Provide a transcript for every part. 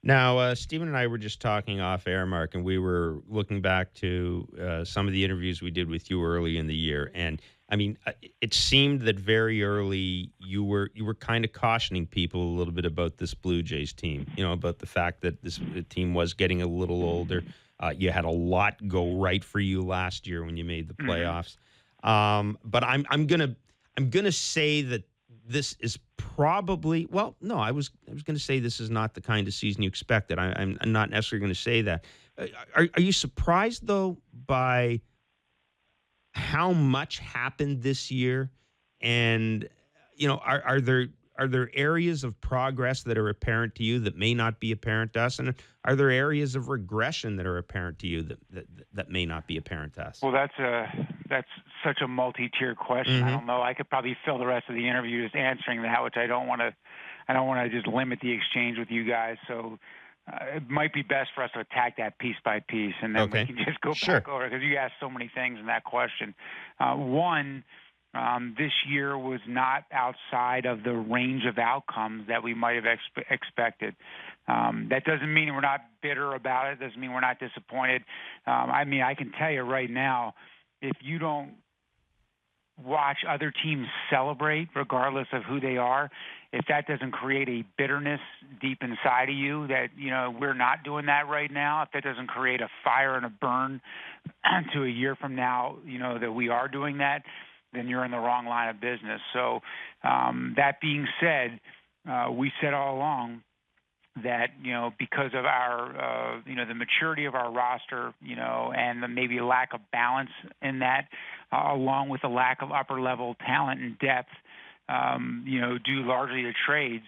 Now, Stephen and I were just talking off air, Mark, and we were looking back to some of the interviews we did with you early in the year. And I mean, it seemed that very early you were kind of cautioning people a little bit about this Blue Jays team. You know, about the fact that this team was getting a little older. You had a lot go right for you last year when you made the Hmm. playoffs. But I'm gonna say that this is probably, well, no, I was going to say this is not the kind of season you expected. I'm not necessarily going to say that. Are you surprised though by how much happened this year? And are there areas of progress that are apparent to you that may not be apparent to us? And are there areas of regression that are apparent to you that may not be apparent to us? Well, that's such a multi-tiered question. I Hmm. don't know. I could probably fill the rest of the interview just answering that, which I don't want to. I don't want to just limit the exchange with you guys. So it might be best for us to attack that piece by piece, and then we Okay. can just go back Sure. over because you asked so many things in that question. One, this year was not outside of the range of outcomes that we might have expected. That doesn't mean we're not bitter about it. Doesn't mean we're not disappointed. I mean, I can tell you right now, if you don't watch other teams celebrate, regardless of who they are, if that doesn't create a bitterness deep inside of you that, we're not doing that right now, if that doesn't create a fire and a burn to a year from now, that we are doing that, then you're in the wrong line of business. So that being said, we said all along that because of our the maturity of our roster, and the maybe lack of balance in that, along with the lack of upper level talent and depth, due largely to trades,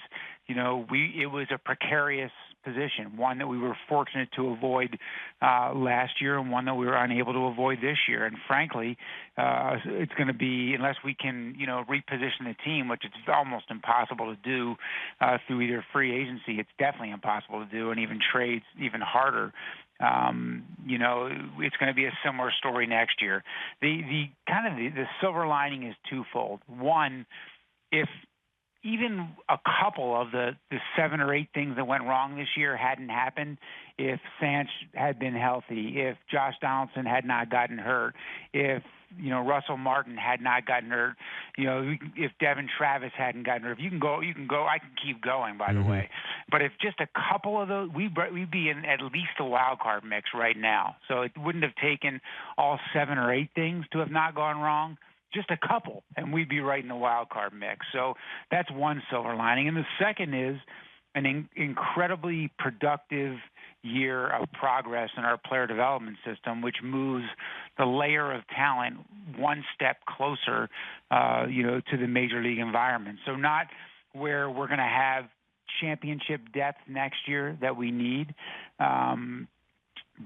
it was a precarious position, one that we were fortunate to avoid last year, and one that we were unable to avoid this year. And frankly, it's going to be, unless we can reposition the team, which it's almost impossible to do through either free agency. It's definitely impossible to do, and even trades even harder. It's going to be a similar story next year. The kind of the silver lining is twofold. One, if even a couple of the 7 or 8 things that went wrong this year hadn't happened, if Sanch had been healthy, if Josh Donaldson had not gotten hurt, if Russell Martin had not gotten hurt, if Devin Travis hadn't gotten hurt, if you can go. I can keep going, by the Hmm. way. But if just a couple of those, we'd be in at least the wild card mix right now. So it wouldn't have taken all 7 or 8 things to have not gone wrong. Just a couple, and we'd be right in the wild card mix. So that's one silver lining. And the second is an incredibly productive year of progress in our player development system, which moves the layer of talent one step closer, to the major league environment. So not where we're going to have championship depth next year that we need,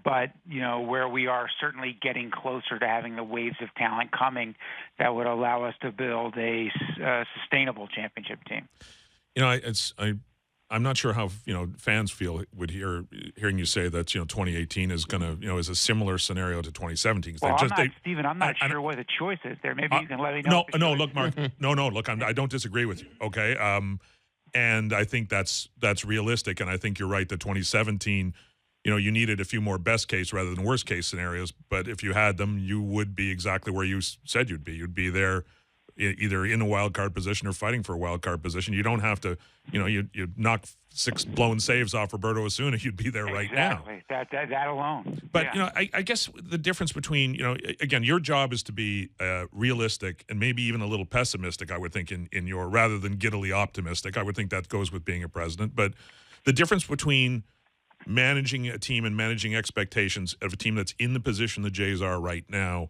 but where we are certainly getting closer to having the waves of talent coming that would allow us to build a sustainable championship team. I'm not sure how fans feel would hearing you say that 2018 is going to is a similar scenario to 2017. 'Cause Well, they've just they Stephen. I'm not I, sure what the choice is there. Maybe you can let me know. no, What the no, choice look, is. Mark. No, look, I don't disagree with you. Okay, and I think that's realistic, and I think you're right that 2017, you needed a few more best case rather than worst case scenarios. But if you had them, you would be exactly where you said you'd be. You'd be there, either in a wild card position or fighting for a wild card position. You don't have to, you knock 6 blown saves off Roberto Osuna, you'd be there right now. Exactly. That alone. But Yeah. I guess the difference between again, your job is to be realistic and maybe even a little pessimistic. I would think in your rather than giddily optimistic. I would think that goes with being a president. But the difference between managing a team and managing expectations of a team that's in the position the Jays are right now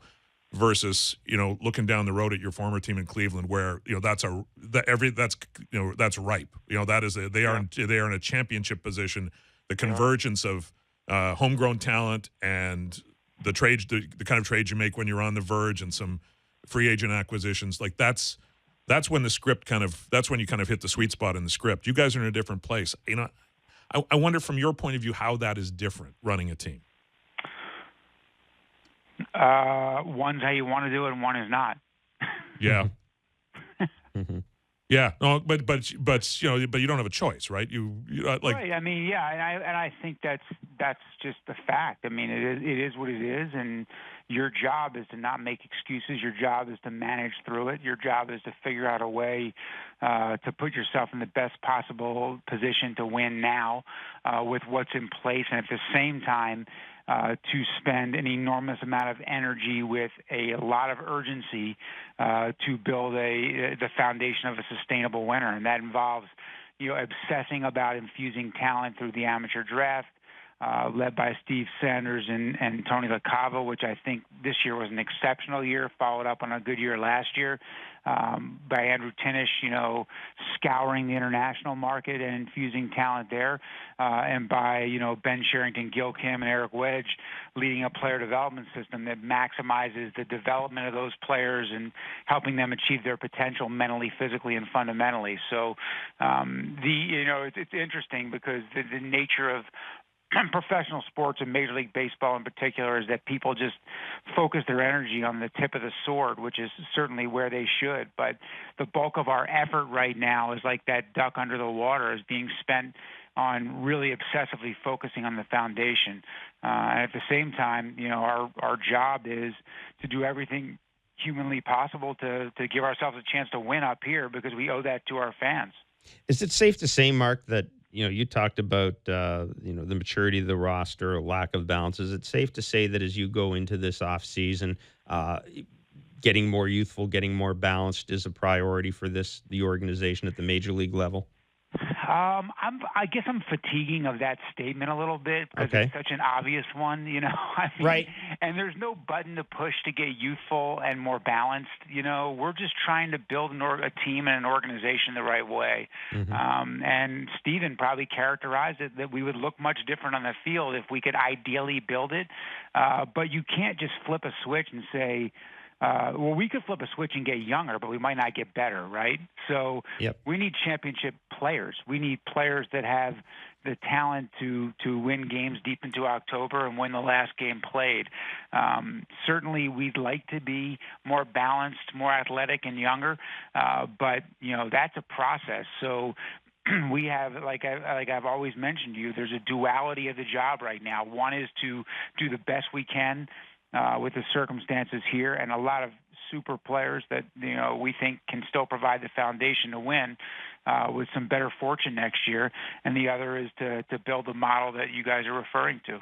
versus looking down the road at your former team in Cleveland where that's ripe. That is they are in a championship position. The convergence of homegrown talent and the trades, the kind of trades you make when you're on the verge, and some free agent acquisitions, like that's when the script that's when you kind of hit the sweet spot in the script. You guys are in a different place. I wonder from your point of view how that is different running a team. One's how you want to do it, and one is not. Yeah. Hmm. Yeah, no, but but you don't have a choice, right? Like Right. I mean, yeah, and I think that's just the fact. I mean, it is what it is, and your job is to not make excuses. Your job is to manage through it. Your job is to figure out a way to put yourself in the best possible position to win now with what's in place, and at the same time. To spend an enormous amount of energy with a lot of urgency to build the foundation of a sustainable winner, and that involves obsessing about infusing talent through the amateur draft, led by Steve Sanders and Tony LaCava, which I think this year was an exceptional year, followed up on a good year last year, by Andrew Tinnish, scouring the international market and infusing talent there, and by, Ben Sherrington, Gil Kim, and Eric Wedge leading a player development system that maximizes the development of those players and helping them achieve their potential mentally, physically, and fundamentally. So, it's interesting because the nature of professional sports and Major League Baseball in particular is that people just focus their energy on the tip of the sword, which is certainly where they should. But the bulk of our effort right now is like that duck under the water, is being spent on really obsessively focusing on the foundation. And at the same time, our job is to do everything humanly possible to give ourselves a chance to win up here because we owe that to our fans. Is it safe to say, Mark, that you talked about the maturity of the roster, lack of balance? Is it safe to say that as you go into this off season, getting more youthful, getting more balanced is a priority for the organization at the major league level? I guess I'm fatiguing of that statement a little bit because Okay. it's such an obvious one, I mean, Right. and there's no button to push to get youthful and more balanced. We're just trying to build a team and an organization the right way. Hmm. And Steven probably characterized it that we would look much different on the field if we could ideally build it. But you can't just flip a switch and say, well, we could flip a switch and get younger, but we might not get better, right? So Yep. we need championship players. We need players that have the talent to win games deep into October and win the last game played. Certainly, we'd like to be more balanced, more athletic, and younger, but that's a process. So we have, like I've always mentioned to you, there's a duality of the job right now. One is to do the best we can with the circumstances here, and a lot of super players that we think can still provide the foundation to win with some better fortune next year. And the other is to build the model that you guys are referring to.